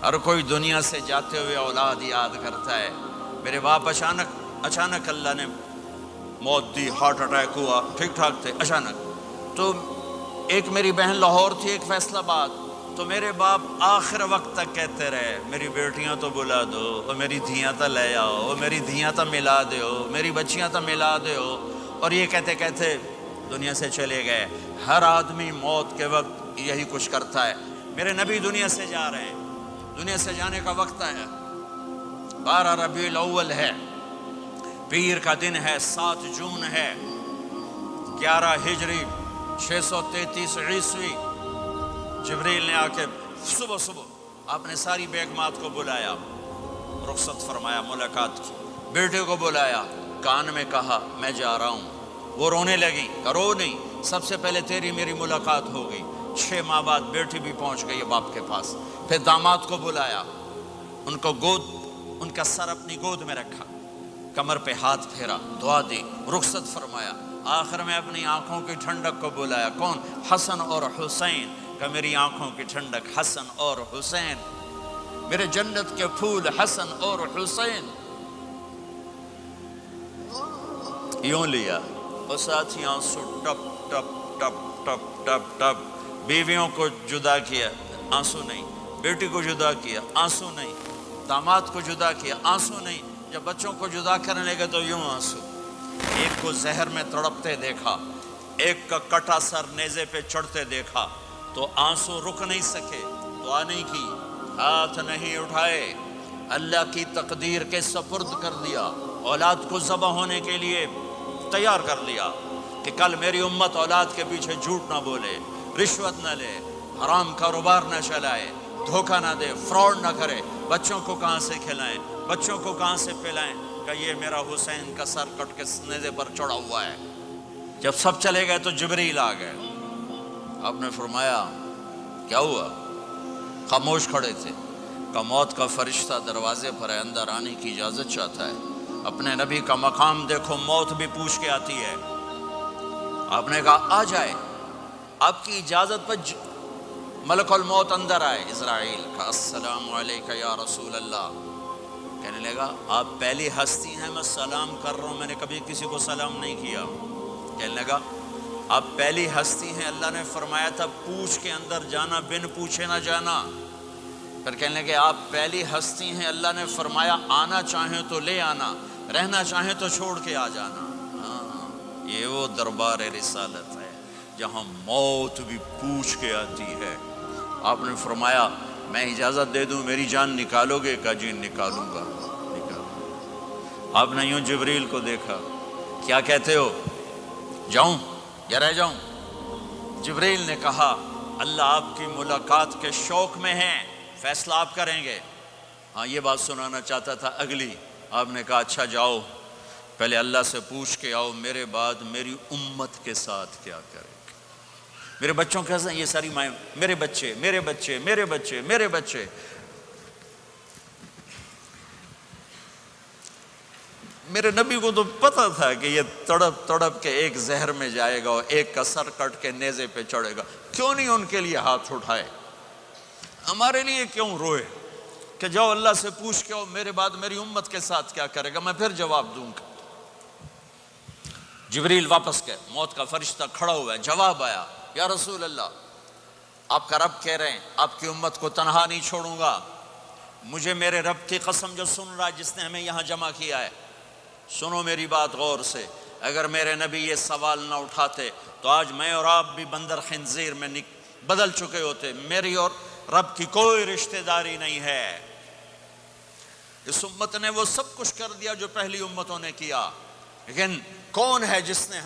ہر کوئی دنیا سے جاتے ہوئے اولاد یاد کرتا ہے۔ میرے باپ اچانک اللہ نے موت دی، ہارٹ اٹیک ہوا، ٹھیک ٹھاک تھے، اچانک۔ تو ایک میری بہن لاہور تھی، ایک فیصل آباد، تو میرے باپ آخر وقت تک کہتے رہے میری بیٹیاں تو بلا دو، اور میری دھیاں تو لے آؤ، اور میری دھیاں تو ملا دیو، میری بچیاں تو ملا دیو، اور یہ کہتے کہتے دنیا سے چلے گئے۔ ہر آدمی موت کے وقت یہی کچھ کرتا ہے۔ میرے نبی دنیا سے جا رہے ہیں، دنیا سے جانے کا وقت ہے، 12 ربیع الاول ہے، پیر کا دن ہے، 7 جون ہے، 11 ہجری 633 عیسوی۔ جبریل نے آ کے صبح آپ نے ساری بیگمات کو بلایا، رخصت فرمایا، ملاقات کی، بیٹے کو بلایا، کان میں کہا میں جا رہا ہوں۔ وہ رونے لگی، رو نہیں، سب سے پہلے تیری میری ملاقات ہو گئی۔ 6 ماہ بعد بیٹی بھی پہنچ گئی باپ کے پاس۔ پھر داماد کو بلایا، ان کا سر اپنی گود میں رکھا، کمر پہ ہاتھ پھیرا، دعا دی، رخصت فرمایا۔ آخر میں اپنی آنکھوں کی ٹھنڈک کو بلایا، کون؟ حسن اور حسین، کہ میری آنکھوں کی ٹھنڈک حسن اور حسین، میرے جنت کے پھول حسن اور حسین۔ یوں لیا اور ساتھ ہی آنسو ٹپ ٹپ ٹپ ٹپ ٹپ ٹپ۔ بیویوں کو جدا کیا، آنسو نہیں، بیٹی کو جدا کیا، آنسو نہیں، داماد کو جدا کیا، آنسو نہیں، جب بچوں کو جدا کرنے لگے تو یوں آنسو۔ ایک کو زہر میں تڑپتے دیکھا، ایک کا کٹا سر نیزے پہ چڑھتے دیکھا، تو آنسو رک نہیں سکے، دعا نہیں کی، ہاتھ نہیں اٹھائے، اللہ کی تقدیر کے سپرد کر دیا، اولاد کو ذبح ہونے کے لیے تیار کر لیا کہ کل میری امت اولاد کے پیچھے جھوٹ نہ بولے، رشوت نہ لے، حرام کاروبار نہ چلائے، دھوکہ نہ دے، فراڈ نہ کرے، بچوں کو کہاں سے کھلائیں، بچوں کو کہاں سے پلائیں، کہ یہ میرا حسین کا سر کٹ کے نیزے پر چڑھا ہوا ہے۔ جب سب چلے گئے تو جبریل آ گئے۔ آپ نے فرمایا کیا ہوا؟ خاموش کھڑے تھے، کہ موت کا فرشتہ دروازے پر ہے، اندر آنے کی اجازت چاہتا ہے۔ اپنے نبی کا مقام دیکھو، موت بھی پوچھ کے آتی ہے۔ آپ نے کہا آ جائے، آپ کی اجازت پر ملک الموت اندر آئے۔ اسرائیل کا السلام علیکہ یا رسول اللہ، کہنے لگا آپ پہلی ہستی ہیں، میں سلام کر رہا ہوں، میں نے کبھی کسی کو سلام نہیں کیا۔ کہنے لگا آپ پہلی ہستی ہیں، اللہ نے فرمایا تھا پوچھ کے اندر جانا، بن پوچھے نہ جانا۔ پھر کہنے لگے آپ پہلی ہستی ہیں، اللہ نے فرمایا آنا چاہیں تو لے آنا، رہنا چاہیں تو چھوڑ کے آ جانا۔ ہاں، یہ وہ دربار رسالت ہے جہاں موت بھی پوچھ کے آتی ہے۔ آپ نے فرمایا میں اجازت دے دوں میری جان نکالو گے؟ کہ جی نکالوں گا، نکالوں۔ آپ نے یوں جبریل کو دیکھا، کیا کہتے ہو، جاؤں یا رہ جاؤں؟ جبریل نے کہا اللہ آپ کی ملاقات کے شوق میں ہیں، فیصلہ آپ کریں گے۔ ہاں یہ بات سنانا چاہتا تھا اگلی۔ آپ نے کہا اچھا جاؤ، پہلے اللہ سے پوچھ کے آؤ میرے بعد میری امت کے ساتھ کیا کرے، میرے بچوں کے ساتھ۔ یہ ساری مائیں، میرے بچے میرے بچے میرے بچے میرے بچے۔ میرے نبی کو تو پتا تھا کہ یہ تڑپ تڑپ کے ایک زہر میں جائے گا اور ایک کا سر کٹ کے نیزے پہ چڑھے گا، کیوں نہیں ان کے لیے ہاتھ اٹھائے؟ ہمارے لیے کیوں روئے کہ جاؤ اللہ سے پوچھ کے آؤ میرے بعد میری امت کے ساتھ کیا کرے گا، میں پھر جواب دوں گا۔ جبریل واپس گئے، موت کا فرشتہ کھڑا ہوا ہے، جواب آیا یا رسول اللہ آپ کا رب کہہ رہے ہیں آپ کی امت کو تنہا نہیں چھوڑوں گا۔ مجھے میرے رب کی قسم جو سن رہا ہے، جس نے ہمیں یہاں جمع کیا ہے، سنو میری بات غور سے، اگر میرے نبی یہ سوال نہ اٹھاتے تو آج میں اور آپ بھی بندر خنزیر میں بدل چکے ہوتے۔ میری اور رب کی کوئی رشتہ داری نہیں ہے۔ اس امت نے وہ سب کچھ کر دیا جو پہلی امتوں نے کیا، لیکن کون ہے جس نے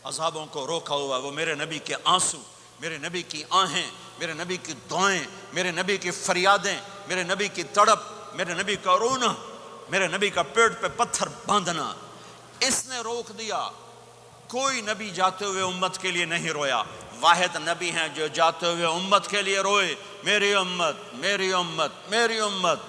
عذابوں کو روکا ہوا؟ وہ میرے نبی کے آنسو، میرے نبی کی آہیں، میرے نبی کی دعائیں، میرے نبی کی فریادیں، میرے نبی کی تڑپ، میرے نبی کا رونا، میرے نبی کا پیٹ پہ پتھر باندھنا، اس نے روک دیا۔ کوئی نبی جاتے ہوئے امت کے لیے نہیں رویا، واحد نبی ہیں جو جاتے ہوئے امت کے لیے روئے، میری امت میری امت میری امت۔